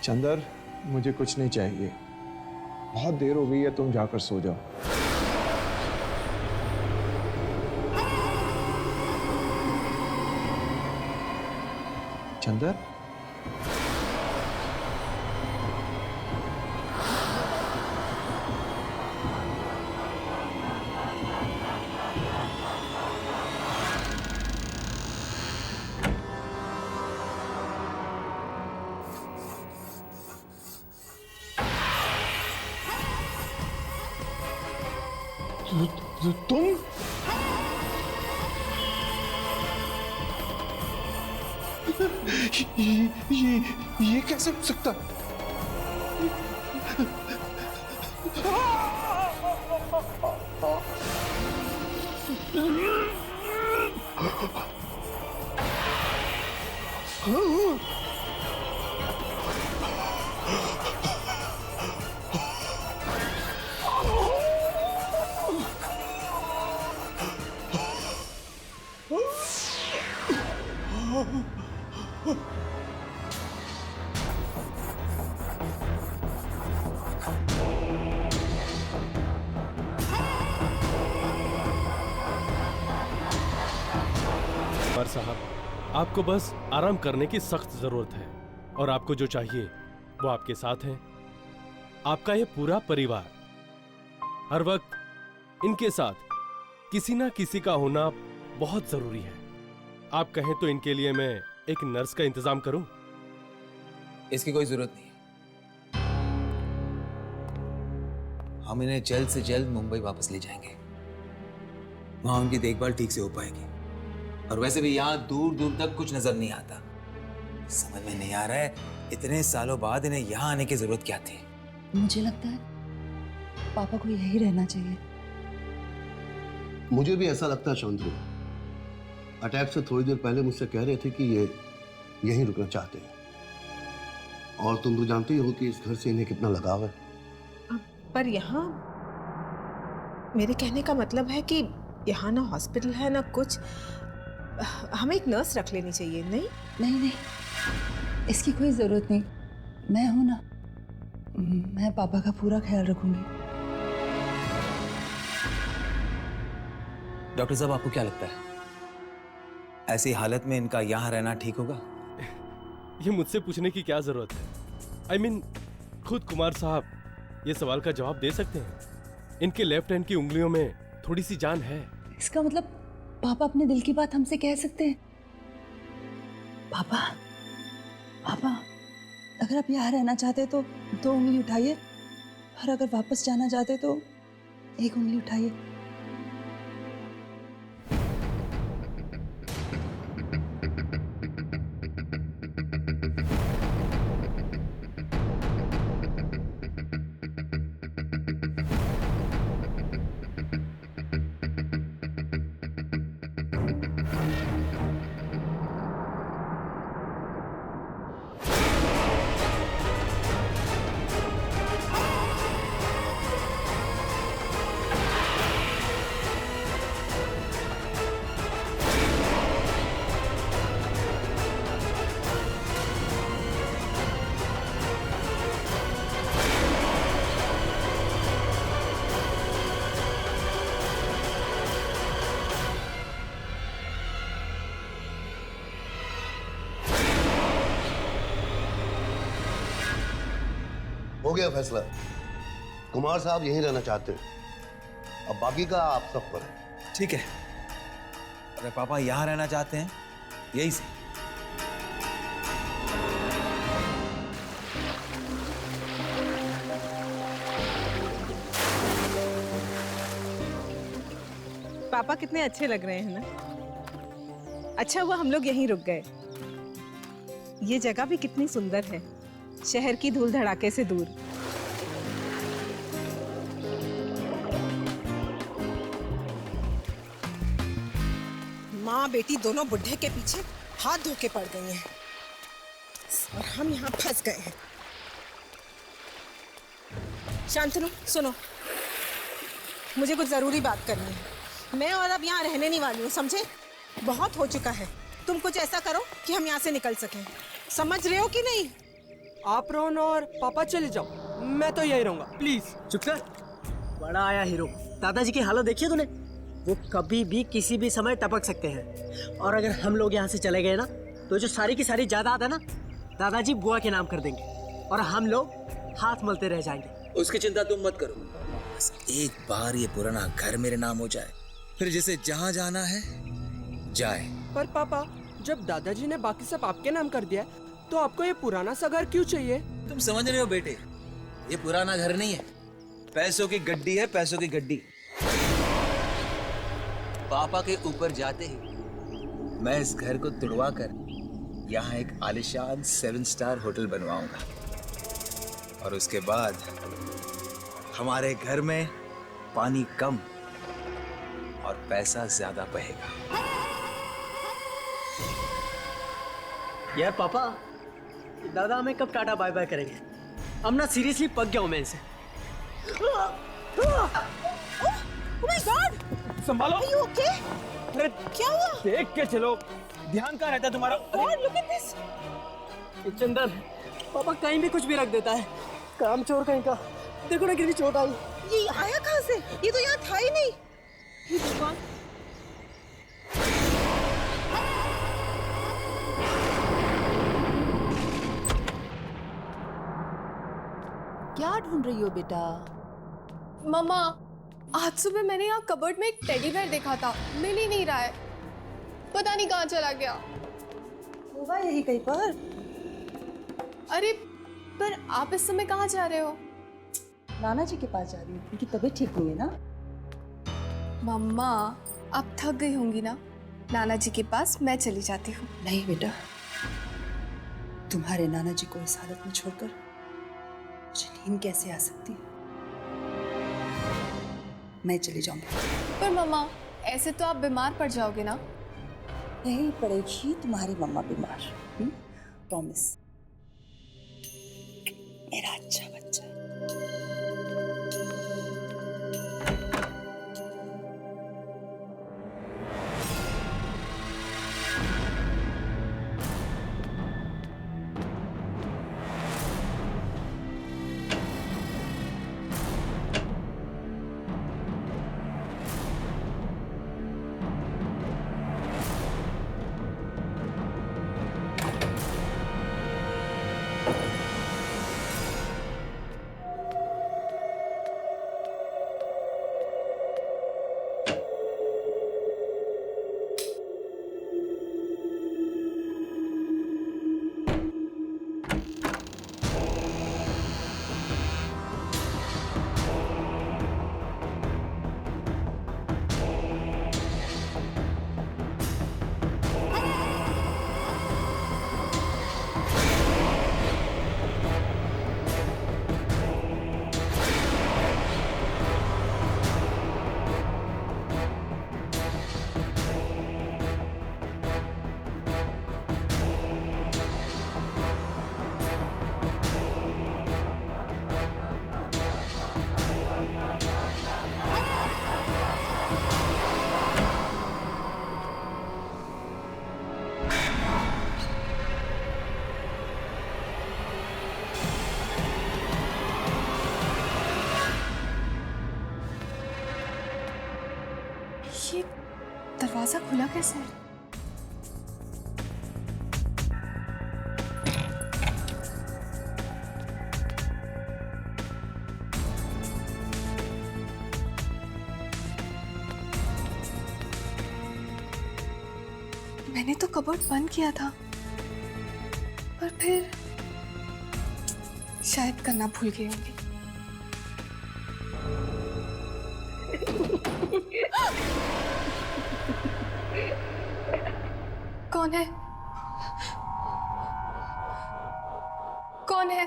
चंदर, मुझे कुछ नहीं चाहिए। बहुत देर हो गई है, तुम जाकर सो जाओ। चंदर, तुम ये कैसे हो सकता? पर साहब, आपको बस आराम करने की सख्त जरूरत है और आपको जो चाहिए वो आपके साथ है। आपका ये पूरा परिवार हर वक्त इनके साथ किसी ना किसी का होना बहुत जरूरी है। आप कहें तो इनके लिए मैं एक नर्स का इंतजाम करूं? इसकी कोई जरूरत नहीं है। हम इन्हें जल्द से जल्द मुंबई वापस ले जाएंगे। वहां उनकी देखभाल ठीक से हो पाएगी। और वैसे भी यहाँ दूर दूर तक कुछ नजर नहीं आता। समझ में नहीं आ रहा है इतने सालों बाद इन्हें यहाँ आने की जरूरत क्या थी। मुझे लगता है पापा को यही रहना चाहिए। मुझे भी ऐसा लगता है शांतनु। अटैक से थोड़ी देर पहले मुझसे कह रहे थे कि ये यहीं रुकना चाहते हैं। और तुम तो जानती हो कि इस घर से इन्हें कितना लगाव है। पर यहाँ मेरे कहने का मतलब है कि यहाँ ना हॉस्पिटल है ना कुछ। हमें एक नर्स रख लेनी चाहिए। नहीं नहीं नहीं, इसकी कोई जरूरत नहीं। मैं हूं ना, मैं पापा का पूरा ख्याल रखूंगी। डॉक्टर साहब, आपको क्या लगता है ऐसी हालत में इनका यहाँ रहना ठीक होगा? ये मुझसे पूछने की क्या जरूरत है? I mean, खुद कुमार साहब ये सवाल का जवाब दे सकते हैं। इनके लेफ्ट हैंड की उंगलियों में थोड़ी सी जान है। इसका मतलब पापा अपने दिल की बात हमसे कह सकते हैं। पापा, पापा, अगर आप यहाँ रहना चाहते तो 2 उंगली उठाइए, और अगर वापस जाना चाहते तो 1 उंगली उठाइए। हो गया फैसला। कुमार साहब यहीं रहना चाहते हैं। अब बाकी का आप सब पर है। ठीक है, अगर पापा यहाँ रहना चाहते हैं यही से। पापा कितने अच्छे लग रहे हैं ना। अच्छा हुआ हम लोग यहीं रुक गए। ये जगह भी कितनी सुंदर है, शहर की धूल धड़ाके से दूर। माँ बेटी दोनों बुढ़े के पीछे हाथ धो के पड़ गई हैं और हम यहाँ फंस गए हैं। शांतनु सुनो, मुझे कुछ जरूरी बात करनी है। मैं और अब यहाँ रहने नहीं वाली हूँ, समझे? बहुत हो चुका है। तुम कुछ ऐसा करो कि हम यहाँ से निकल सकें। समझ रहे हो कि नहीं? आप रोहन और पापा चले जाओ, मैं तो यही रहूंगा प्लीज। चुप कर। बड़ा आया हीरो। दादाजी की हालत देखी है तूने? वो कभी भी किसी भी समय टपक सकते हैं, और अगर हम लोग यहाँ से चले गए ना तो जो सारी की सारी जायदाद है ना दादाजी बुआ के नाम कर देंगे और हम लोग हाथ मलते रह जाएंगे। उसकी चिंता तुम मत करो, बस एक बार ये पुराना घर मेरे नाम हो जाए, फिर जिसे जहाँ जाना है जाए। पर पापा, जब दादाजी ने बाकी सब आपके नाम कर दिया तो आपको ये पुराना सा घर क्यों चाहिए? तुम समझ रहे हो बेटे, ये पुराना घर नहीं है, पैसों की गड्डी है, पैसों की गड्डी। पापा के ऊपर जाते ही मैं इस घर को तुड़वा कर यहाँ एक आलिशान 7 स्टार होटल बनवाऊंगा, और उसके बाद हमारे घर में पानी कम और पैसा ज्यादा बहेगा। यार पापा, दादा हमें कब टाटा बाय बाय करेंगे? अब ना सीरियसली पक गया हूं मैं इनसे। संभालो। ओके, अरे क्या हुआ? देख के चलो, ध्यान कहाँ रहता है तुम्हारा? God, look at this. Chandan, पापा कहीं भी कुछ भी रख देता है, काम चोर कहीं का। देखो ना कितनी चोट आई। ये आया कहाँ से? ये तो यहाँ था ही नहीं। हे भगवान। क्या ढूंढ रही हो बेटा? मम्मा, आज सुबह मैंने यहाँ कबर्ड में एक टेडी बेयर देखा था, मिल ही नहीं रहा है, पता नहीं कहाँ चला गया। होगा यही कहीं पर। अरे पर आप इस समय कहाँ जा रहे हो? नाना जी के पास जा रही हूँ, उनकी तबीयत ठीक नहीं है ना। मम्मा, आप थक गई होंगी ना, नाना जी के पास मैं चली जाती हूँ। नहीं बेटा, तुम्हारे नाना जी को इस हालत में छोड़कर मुझे नींद कैसे आ सकती है? मैं चली जाऊंगी। पर मम्मा, ऐसे तो आप बीमार पड़ जाओगे ना। नहीं पड़ेगी तुम्हारी मम्मा बीमार, प्रॉमिस। मेरा अच्छा बच्चा। ये दरवाजा खुला कैसे? मैंने तो कबर्ड बंद किया था, पर फिर शायद करना भूल गई होंगी। कौन है? कौन है?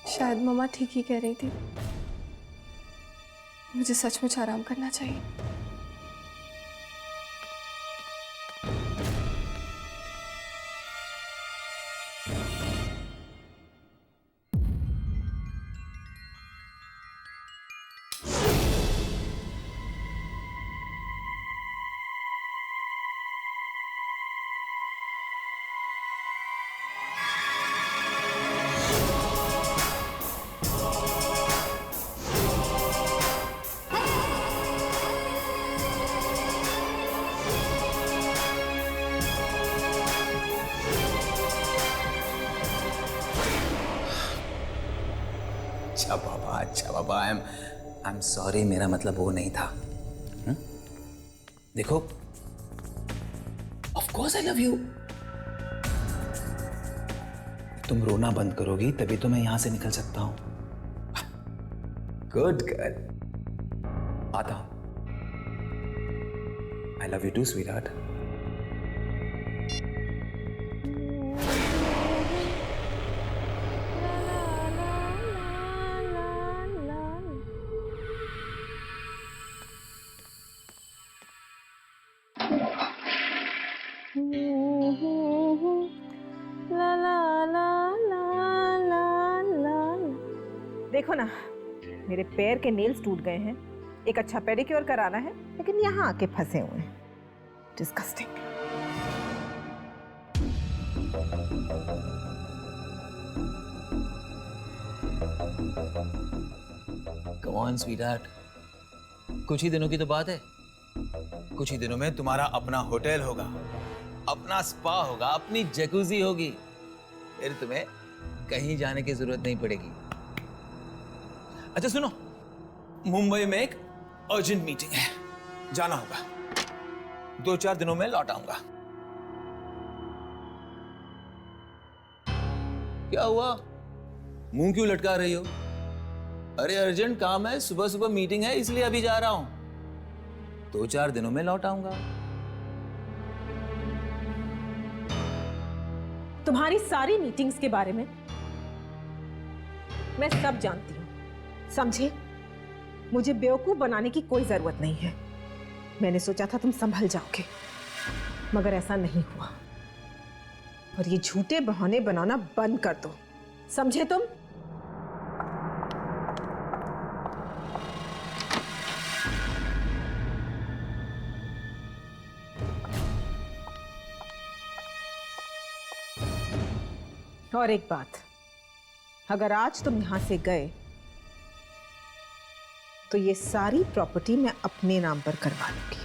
शायद मम्मा ठीक ही कह रही थी, मुझे सचमुच आराम करना चाहिए। अच्छा पापा, आई एम सॉरी, मेरा मतलब वो नहीं था। देखो, of course I love you. तुम रोना बंद करोगी तभी तो मैं यहां से निकल सकता हूं। गुड गर्ल, आता हूं। I love you too sweetheart. देखो ना, मेरे पैर के नेल्स टूट गए हैं। एक अच्छा पेडिक्योर कराना है, लेकिन यहाँ आके फंसे हुए हैं। डिस्गस्टिंग। कम ऑन स्वीटहार्ट, कुछ ही दिनों की तो बात है। कुछ ही दिनों में तुम्हारा अपना होटल होगा, अपना स्पा होगा, अपनी जकूजी होगी। फिर तुम्हें कहीं जाने की जरूरत नहीं पड़ेगी। अच्छा सुनो, मुंबई में एक अर्जेंट मीटिंग है, जाना होगा। 2-4 दिनों में लौट आऊंगा। क्या हुआ, मुंह क्यों लटका रही हो? अरे अर्जेंट काम है, सुबह सुबह मीटिंग है, इसलिए अभी जा रहा हूं। 2-4 दिनों में लौट आऊंगा। तुम्हारी सारी मीटिंग्स के बारे में मैं सब जानती हूँ, समझे? मुझे बेवकूफ बनाने की कोई जरूरत नहीं है। मैंने सोचा था तुम संभल जाओगे, मगर ऐसा नहीं हुआ। और ये झूठे बहाने बनाना बंद कर दो, समझे तुम? और एक बात, अगर आज तुम यहां से गए तो ये सारी प्रॉपर्टी मैं अपने नाम पर करवा लूंगी।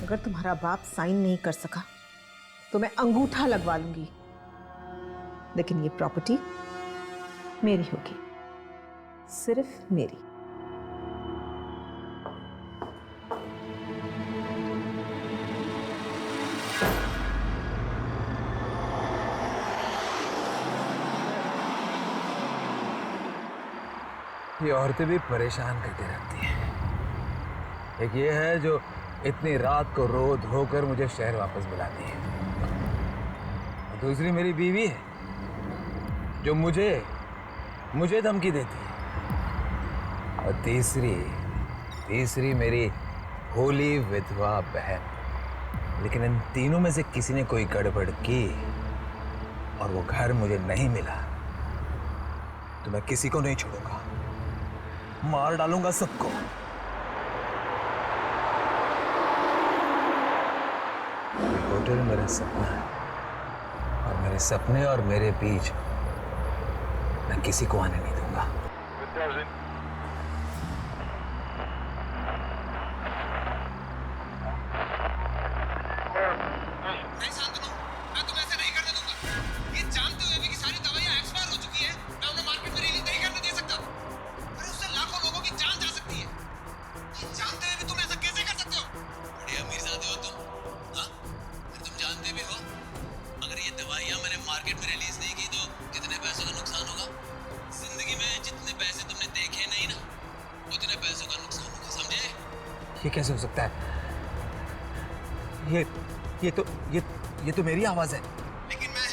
अगर तुम्हारा बाप साइन नहीं कर सका तो मैं अंगूठा लगवा लूंगी, लेकिन ये प्रॉपर्टी मेरी होगी, सिर्फ मेरी। ये औरतें भी परेशान करती रहती हैं। एक ये है जो इतनी रात को रो धोकर मुझे शहर वापस बुलाती है, और दूसरी मेरी बीवी है जो मुझे धमकी देती है, और तीसरी मेरी होली विधवा बहन। लेकिन इन तीनों में से किसी ने कोई गड़बड़ की और वो घर मुझे नहीं मिला तो मैं किसी को नहीं छोड़ूंगा, मार डालूंगा सबको। होटल मेरा सपना है, और मेरे सपने और मेरे बीच मैं किसी को आने नहीं दूंगा। ये कैसे हो सकता है? ये तो मेरी आवाज है। लेकिन मैं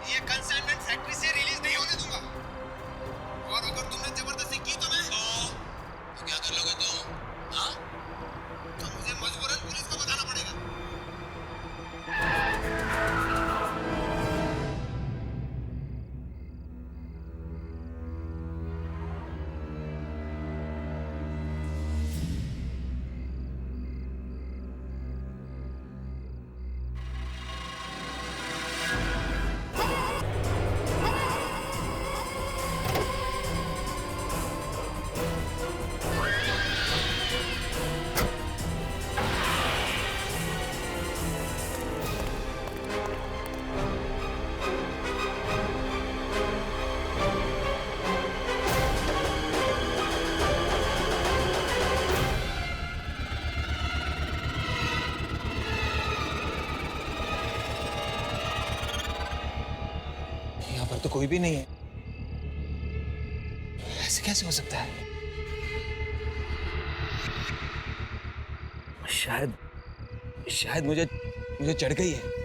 ये कंसाइनमेंट फैक्ट्री से रिलीज नहीं होने दूंगा, और अगर तुमने जबरदस्ती की तो क्या कर लोगे तुम? हाँ, तो मुझे मजबूरन पुलिस को बताना पड़ेगा। पर तो कोई भी नहीं है। ऐसे कैसे हो सकता है? शायद मुझे चढ़ गई है।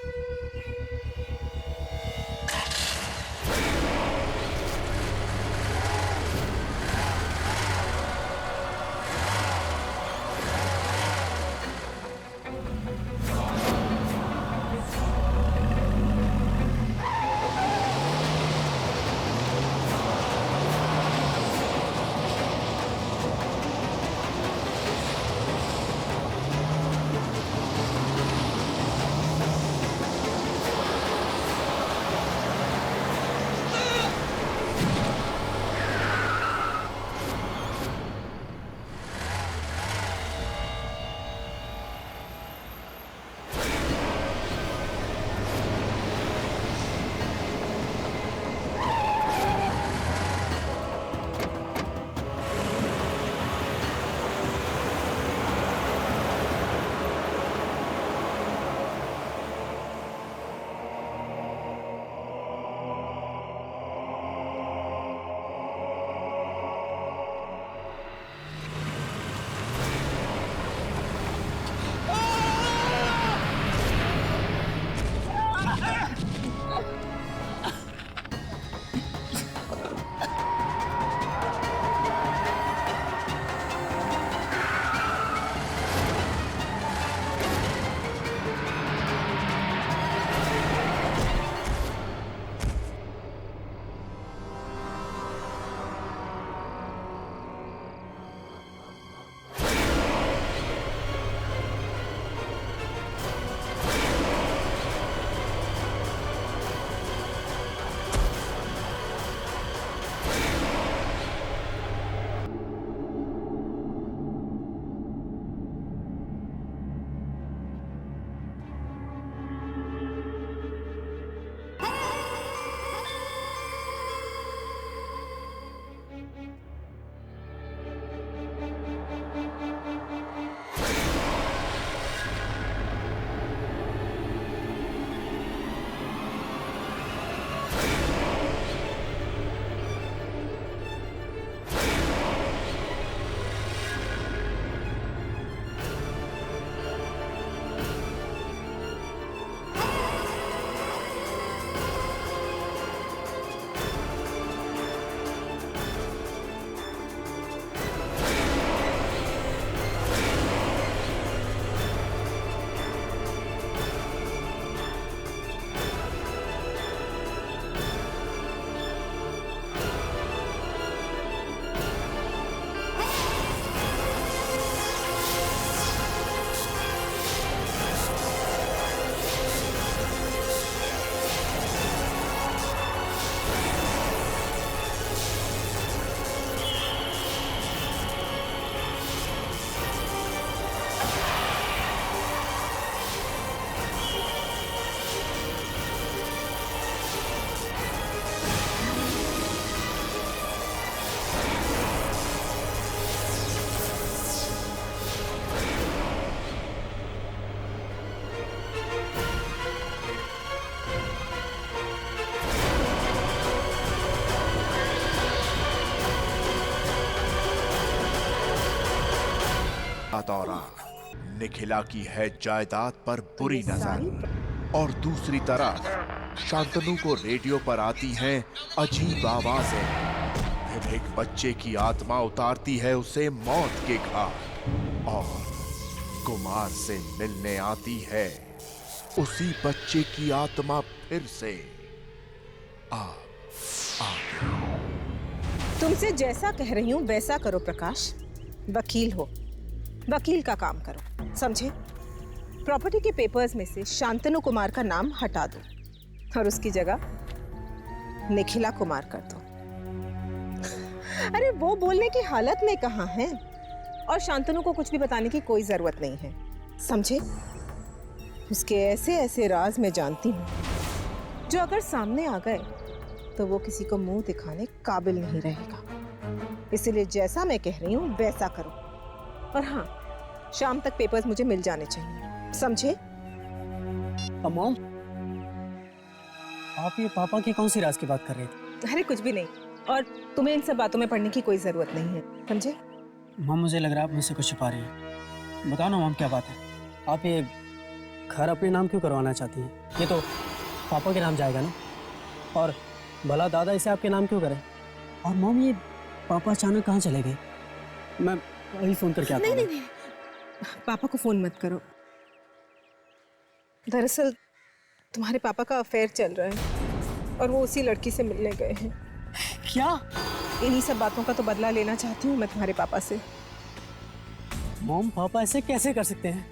दौरा निखिला की है जायदाद पर बुरी नजर और दूसरी तरफ शांतनु को रेडियो पर आती हैं अजीब आवाजें। फिर एक बच्चे की आत्मा उतारती है उसे मौत के घाट और कुमार से मिलने आती है उसी बच्चे की आत्मा फिर से आ तुमसे जैसा कह रही हूं वैसा करो प्रकाश। वकील हो, वकील का काम करो, समझे? प्रॉपर्टी के पेपर्स में से शांतनु कुमार का नाम हटा दो और उसकी जगह निखिला कुमार कर दो। अरे वो बोलने की हालत में कहां है और शांतनु को कुछ भी बताने की कोई जरूरत नहीं है, समझे? उसके ऐसे ऐसे राज मैं जानती हूं जो अगर सामने आ गए तो वो किसी को मुंह दिखाने काबिल नहीं रहेगा। इसलिए जैसा मैं कह रही हूं वैसा करो। और हाँ, शाम तक पेपर्स मुझे मिल जाने चाहिए, समझे? मॉम, आप ये पापा की कौन सी राज की बात कर रहे थे? अरे कुछ भी नहीं, और तुम्हें इन सब बातों में पड़ने की कोई जरूरत नहीं है, समझे? मम मुझे लग रहा है आप मुझसे कुछ छुपा रही हैं। बताओ ना मम क्या बात है? आप ये घर अपने नाम क्यों करवाना चाहती हैं? ये तो पापा के नाम जाएगा ना, और भला दादा इसे आपके नाम क्यों करें? और मम ये पापा अचानक कहाँ चले गए? मैं अभी फोन करके आता हूँ। नहीं, पापा को फोन मत करो। दरअसल तुम्हारे पापा का अफेयर चल रहा है और वो उसी लड़की से मिलने गए हैं। क्या? इन्हीं सब बातों का तो बदला लेना चाहती हूँ मैं तुम्हारे पापा से। मॉम पापा ऐसे कैसे कर सकते हैं?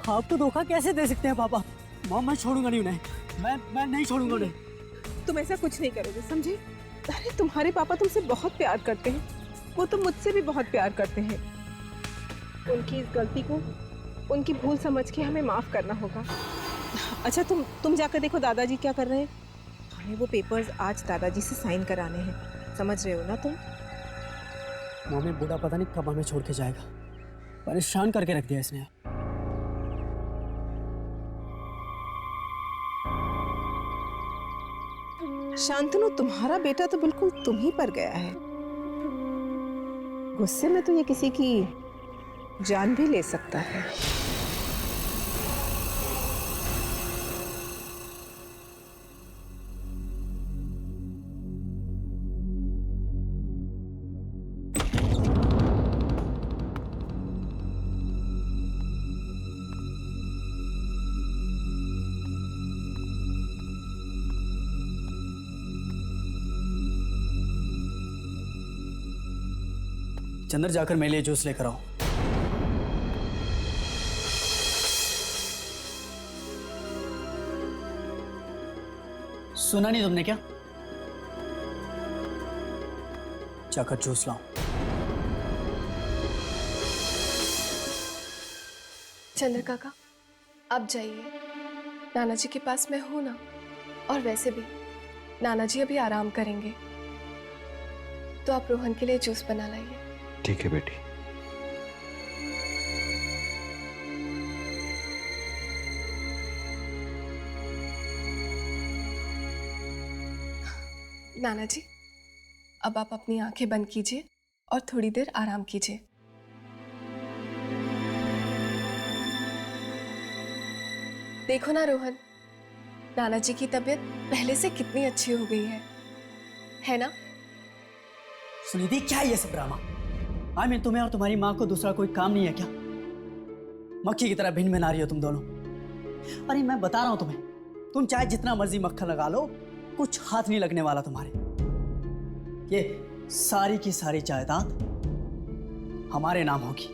आपको धोखा कैसे दे सकते हैं पापा? मॉम मैं छोड़ूंगा नहीं उन्हें, मैं नहीं छोड़ूंगा उन्हें। तुम ऐसा कुछ नहीं करोगे, समझे? अरे तुम्हारे पापा तुमसे बहुत प्यार करते हैं, वो तो मुझसे भी बहुत प्यार करते हैं। उनकी इस गलती को उनकी भूल समझ के हमें माफ करना होगा। अच्छा तुम जाकर देखो दादाजी क्या कर रहे हैं। हमें वो पेपर्स आज दादाजी से साइन कराने हैं, समझ रहे हो ना तुम? मम्मी बूढ़ा पता नहीं कब हमें छोड़ के जाएगा, परेशान करके रख दिया इसने। शांतनु, तुम्हारा बेटा तो बिल्कुल तुम ही पर गया है। गुस्से में तो ये किसी की जान भी ले सकता है। चंदर जाकर मेरे लिए जूस लेकर आओ। सुना नहीं तुमने क्या? जाकर जूस लाओ। चंद्र काका, आप जाइए, नाना जी के पास मैं हूं ना। और वैसे भी नाना जी अभी आराम करेंगे, तो आप रोहन के लिए जूस बना लाइए। ठीक है बेटी। नाना जी, अब आप अपनी आंखें बंद कीजिए और थोड़ी देर आराम कीजिए। देखो ना रोहन, नाना जी की तबीयत पहले से कितनी अच्छी हो गई है ना? सुनिधि, क्या है ये सब ड्रामा? तुम्हें और तुम्हारी माँ को दूसरा कोई काम नहीं है क्या? मक्खी की तरह भिन्न भिन्न आ रही हो तुम दोनों। अरे मैं बता रहा हूं तुम्हें, तुम चाहे जितना मर्जी मक्खन लगा लो, कुछ हाथ नहीं लगने वाला तुम्हारे। ये सारी की सारी जायदाद हमारे नाम होगी,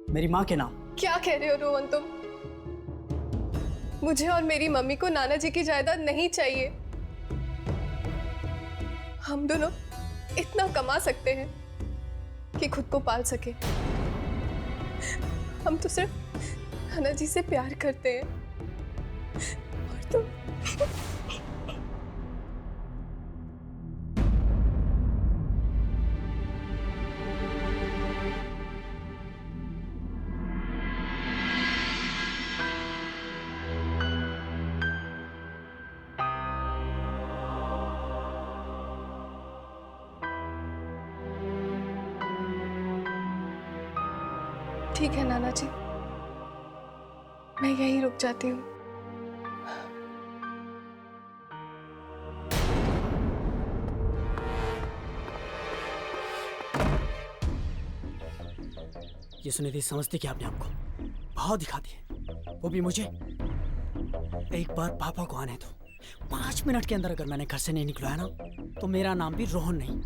मेरी माँ के नाम। क्या कह रहे हो रोहन तुम? मुझे और मेरी मम्मी को नाना जी की जायदाद नहीं चाहिए। हम दोनों इतना कमा सकते हैं कि खुद को पाल सके। हम तो सिर्फ नाना जी से प्यार करते हैं, और तुम ठीक है नाना जी, मैं यहीं रुक जाती हूँ। ये सुनिधि समझती क्या अपने आप को? भाव दिखाती है, वो भी मुझे। एक बार पापा को आने दो। 5 मिनट के अंदर अगर मैंने घर से नहीं निकलवाया ना, तो मेरा नाम भी रोहन नहीं।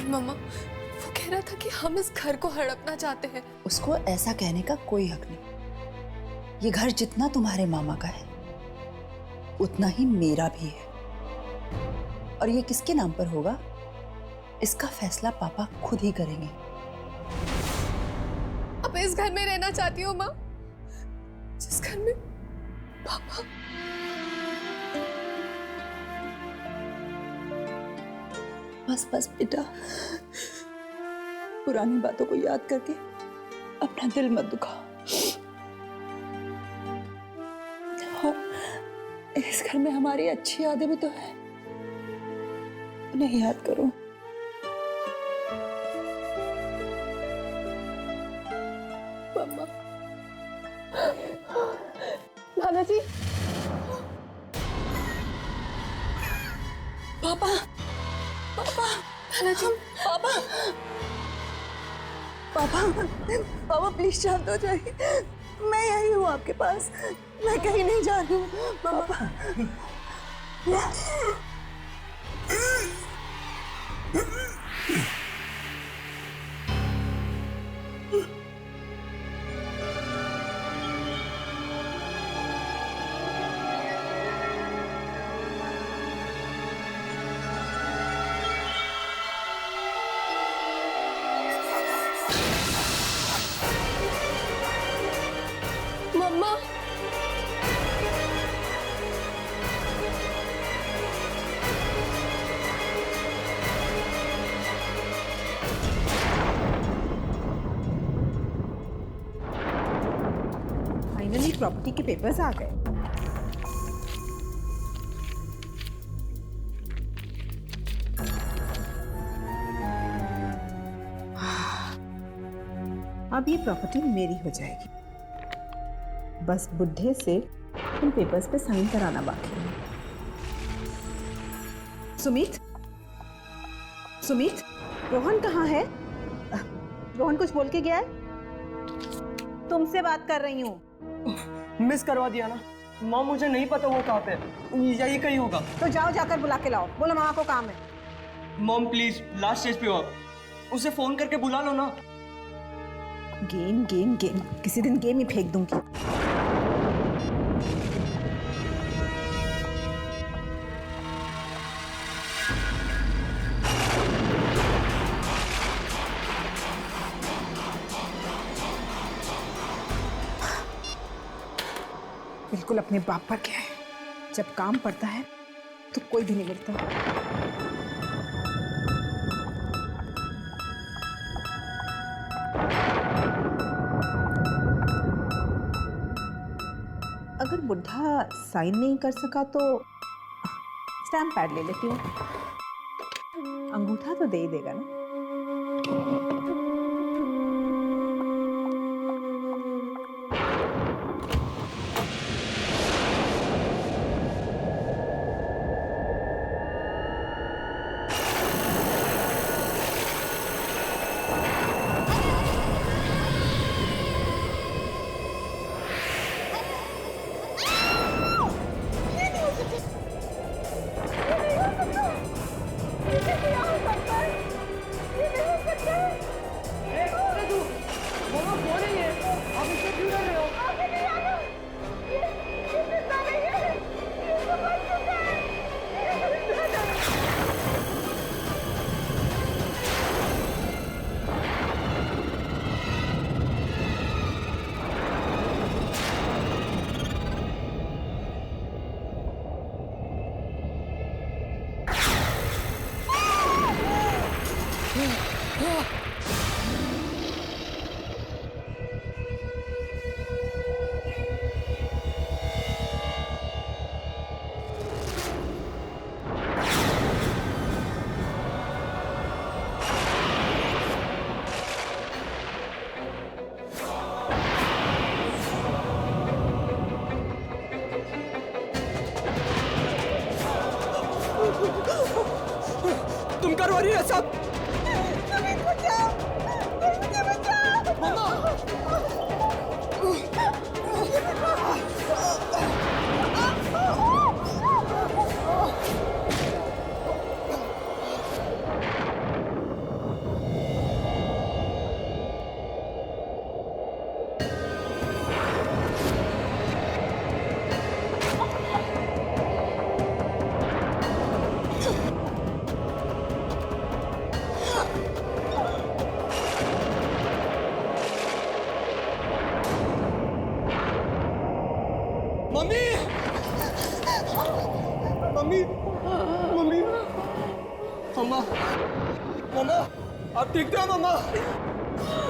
मम्मा, वो कह रहा था कि हम इस घर को हड़पना चाहते हैं। उसको ऐसा कहने का कोई हक नहीं। ये घर जितना तुम्हारे मामा का है उतना ही मेरा भी है। और ये किसके नाम पर होगा इसका फैसला पापा खुद ही करेंगे। अब इस घर में रहना चाहती हूँ माँ, जिस घर में पापा। बस बस बेटा, पुरानी बातों को याद करके अपना दिल मत दुखाओ। और इस घर में हमारी अच्छी यादें भी तो है, उन्हें याद करो। मम्मा, नाना जी, पापा, पापा, नाना जी, पापा, पापा, पापा प्लीज शांत हो जाइए। मैं यही हूँ आपके पास, मैं कहीं नहीं जा रही हूँ। पापा, मम्मा, फाइनली प्रॉपर्टी के पेपर्स आ गए। अब ये प्रॉपर्टी मेरी हो जाएगी। बस बुढ़े से इन पेपर्स पे साइन कराना बाकी है। सुमित, सुमित, रोहन कहाँ है? रोहन कुछ बोल के गया है? तुमसे बात कर रही हूँ। मिस करवा दिया ना माँ, मुझे नहीं पता वो कहाँ पे है। यही कहीं होगा। तो जाओ, जाकर बुला के लाओ। बोलो मामा को काम है। मॉम प्लीज, लास्ट स्टेज पे हो आप, उसे फोन करके बुला लो ना। गेम गेम गेम, किसी दिन गेम ही फेंक दूंगी। बिल्कुल अपने बाप पर क्या है, जब काम पड़ता है तो कोई भी नहीं मिलता। अगर बुढ़ा साइन नहीं कर सका तो स्टैम्प पैड ले लेती हूँ, अंगूठा तो दे ही देगा ना। तुम करवा रही है सब। मम्मी मम्मी मम्मी मम्मा मम्मा आप ठीक थे मम्मा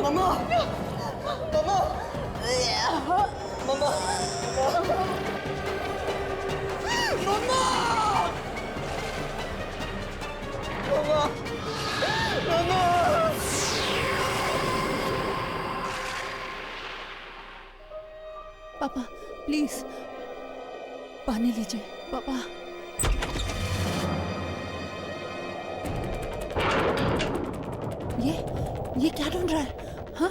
मम्मा मम्मा मम्मा मम्मा मम्मा मम्मा पापा प्लीज पानी लीजिए पापा। ये क्या ढूंढ रहा है? हाँ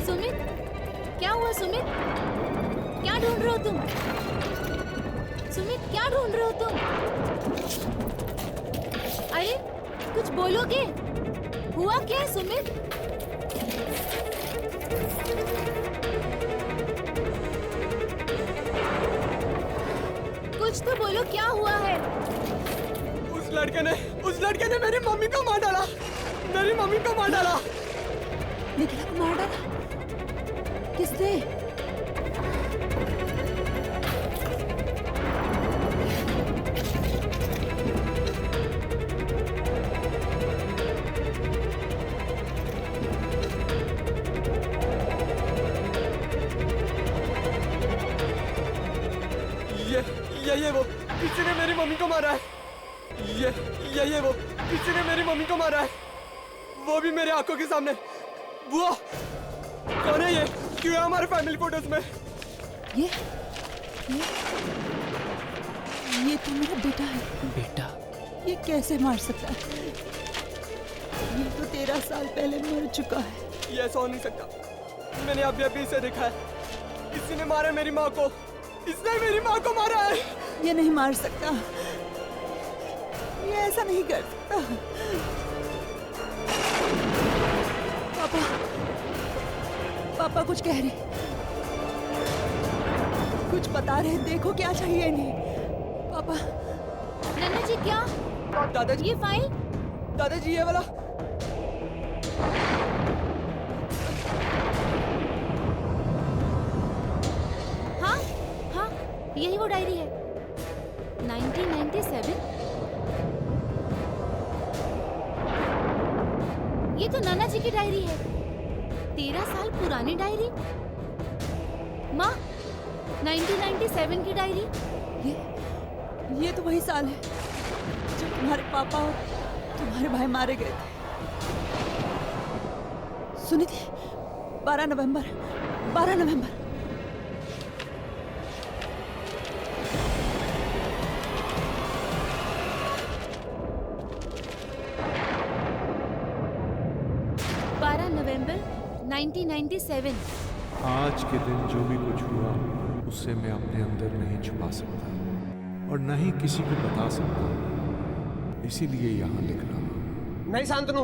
सुमित, क्या हुआ सुमित? क्या ढूंढ रहे हो तुम? सुमित क्या ढूंढ रहे हो तुम? अरे कुछ बोलोगे? हुआ क्या है सुमित? कुछ तो बोलो, क्या हुआ है? उस लड़के ने मेरी मम्मी को मार डाला। मेरी मम्मी को मार डाला। निखिला को मार डाला? किसने? ये वो किसी ने मेरी मम्मी को मारा है। ये वो किसी ने मेरी मम्मी को मारा है, वो भी मेरे आंखों के सामने। बुआ कौन है ये? क्यों है हमारे फैमिली फोटोज में? ये तो मेरा बेटा है। बेटा? ये कैसे मार सकता है? ये तो 13 साल पहले मर चुका है। ये ऐसा हो नहीं सकता। मैंने अभी इसे देखा है। किसी ने मारा मेरी माँ को। इसने मेरी माँ को मारा है। ये नहीं मार सकता, ये ऐसा नहीं कर सकता। पापा कुछ कह रहे, कुछ बता रहे। देखो क्या चाहिए इन्हें। पापा। नन्ना जी क्या? दादाजी ये फाइल? दादाजी ये वाला। हाँ यही वो डायरी है। 1997। ये तो नाना जी की डायरी है। 13 साल पुरानी डायरी। माँ 1997 की डायरी। ये तो वही साल है जब तुम्हारे पापा और तुम्हारे भाई मारे गए थे। सुनी थी? 12 नवंबर। 12 नवंबर। नवंबर 1997। आज के दिन जो भी कुछ हुआ उससे मैं अपने अंदर नहीं छुपा सकता और न ही किसी को बता सकता, इसीलिए यहाँ लिख रहा हूँ। नहीं शांतनु,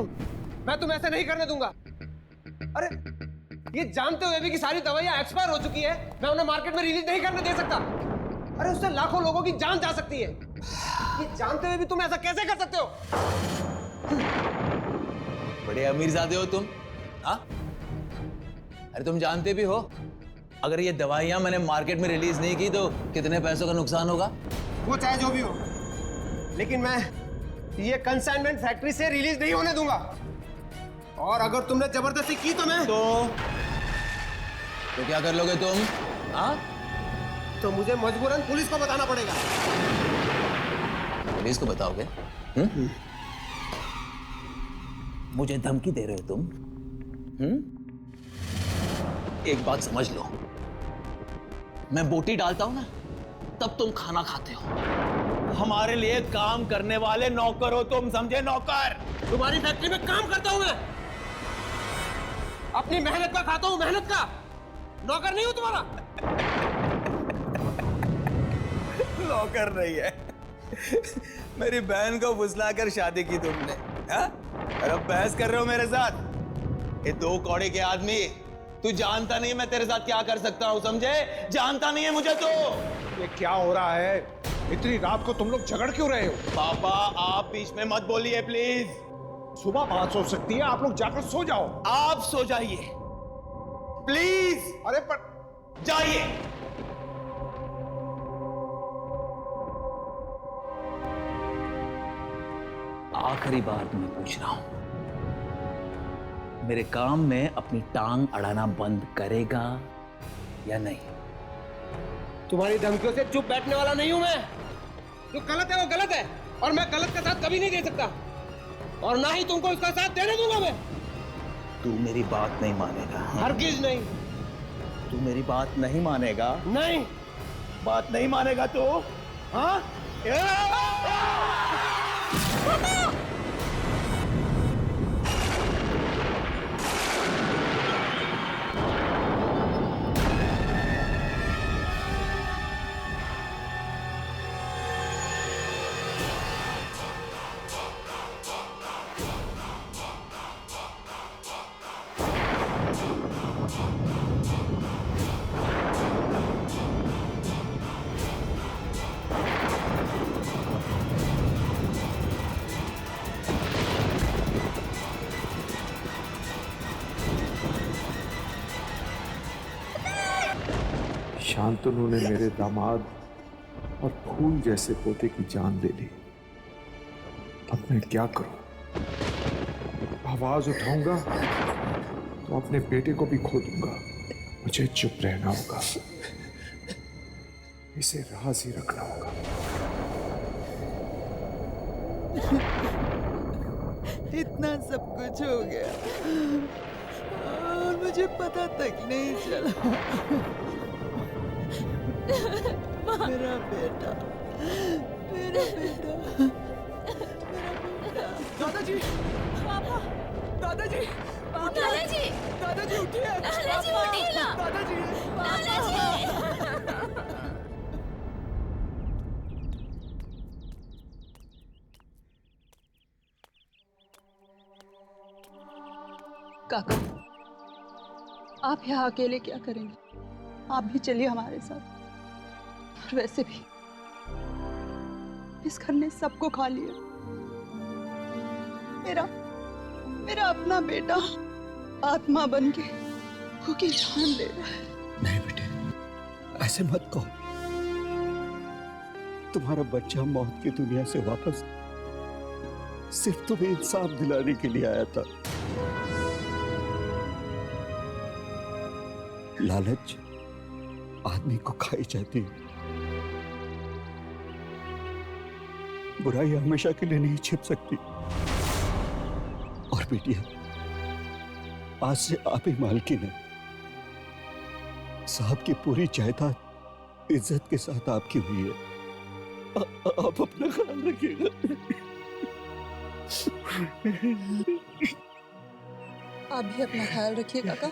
मैं तुम्हें ऐसे नहीं करने दूंगा। अरे ये जानते हुए भी कि सारी दवाइयां एक्सपायर हो चुकी है, मैं उन्हें मार्केट में रिलीज नहीं करने दे सकता। अरे उससे लाखों लोगों की जान जा सकती है। ये जानते हुए भी तुम ऐसा कैसे कर सकते हो? बड़े अमीरजादे हो तुम। हाँ? अरे तुम जानते भी हो अगर ये दवाइयां मैंने मार्केट में रिलीज नहीं की तो कितने पैसों का नुकसान होगा? वो चाहे जो भी हो, लेकिन मैं ये कंसाइनमेंट फैक्ट्री से रिलीज नहीं होने दूंगा। और अगर तुमने जबरदस्ती की तो मैं तो क्या कर लोगे तुम? हाँ? तो मुझे मजबूरन पुलिस को बताना पड़ेगा। पुलिस को बताओगे? मुझे धमकी दे रहे हो तुम? एक बात समझ लो, मैं बोटी डालता हूं ना तब तुम खाना खाते हो, हमारे लिए काम करने वाले नौकर हो तुम, समझे? नौकर। तुम्हारी फैक्ट्री में काम करता हूं मैं, अपनी मेहनत का खाता हूं, मेहनत का। नौकर नहीं हूं तुम्हारा। नौकर नहीं है। मेरी बहन को फुसला कर शादी की तुमने, हा? और अब बहस कर रहे हो मेरे साथ? ये 2 कौड़ी के आदमी, तू जानता नहीं मैं तेरे साथ क्या कर सकता हूं, समझे? जानता नहीं है मुझे तो। ये क्या हो रहा है? इतनी रात को तुम लोग झगड़ क्यों रहे हो? पापा आप बीच में मत बोलिए प्लीज। सुबह बात हो सकती है, आप लोग जाकर सो जाओ। आप सो जाइए प्लीज। अरे पर जाइए। आखिरी बार मैं पूछ रहा हूं, मेरे काम में अपनी टांग अड़ाना बंद करेगा या नहीं? तुम्हारी धमकियों से चुप बैठने वाला नहीं हूं मैं। जो गलत है वो गलत है, और मैं गलत का साथ कभी नहीं दे सकता, और ना ही तुमको इसका साथ देने दूंगा मैं। तू मेरी बात नहीं मानेगा। हरगिज नहीं। तू मेरी बात नहीं मानेगा। नहीं। बात नहीं मानेगा तो? हाँ? शांतनु ने मेरे दामाद और फूल जैसे पोते की जान ले ली। अब मैं क्या करूं? आवाज उठाऊंगा तो अपने बेटे को भी खो दूंगा। मुझे चुप रहना होगा, इसे राज ही रखना होगा। इतना सब कुछ हो गया और मुझे पता तक नहीं चला। मेरा बेटा, मेरा बेटा, दादाजी, पापा, दादाजी, दादाजी, दादाजी उठिए। दादाजी उठिए ना। दादाजी, दादाजी। काका, आप यहाँ अकेले क्या करेंगे? आप भी चलिए हमारे साथ। और वैसे भी इस घर ने सबको खा लिया। मेरा अपना बेटा आत्मा बन के उसकी जान ले रहा है। नहीं बेटे, ऐसे मत कहो। तुम्हारा बच्चा मौत की दुनिया से वापस सिर्फ तुम्हें इंसाफ दिलाने के लिए आया था। लालच आदमी को खाई जाती है। बुराई हमेशा के लिए नहीं छिप सकती। और बेटिया, आज से आप ही मालकिन है। साहब की पूरी जायदाद इज्जत के साथ आपकी हुई है। आप अपना ख्याल रखिएगा। आप भी अपना ख्याल रखिए काका।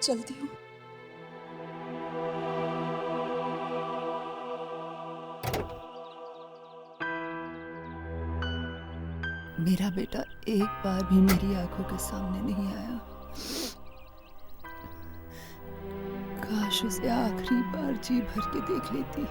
चलती हूँ। मेरा बेटा एक बार भी मेरी आंखों के सामने नहीं आया। काश उसे आखिरी बार जी भर के देख लेती।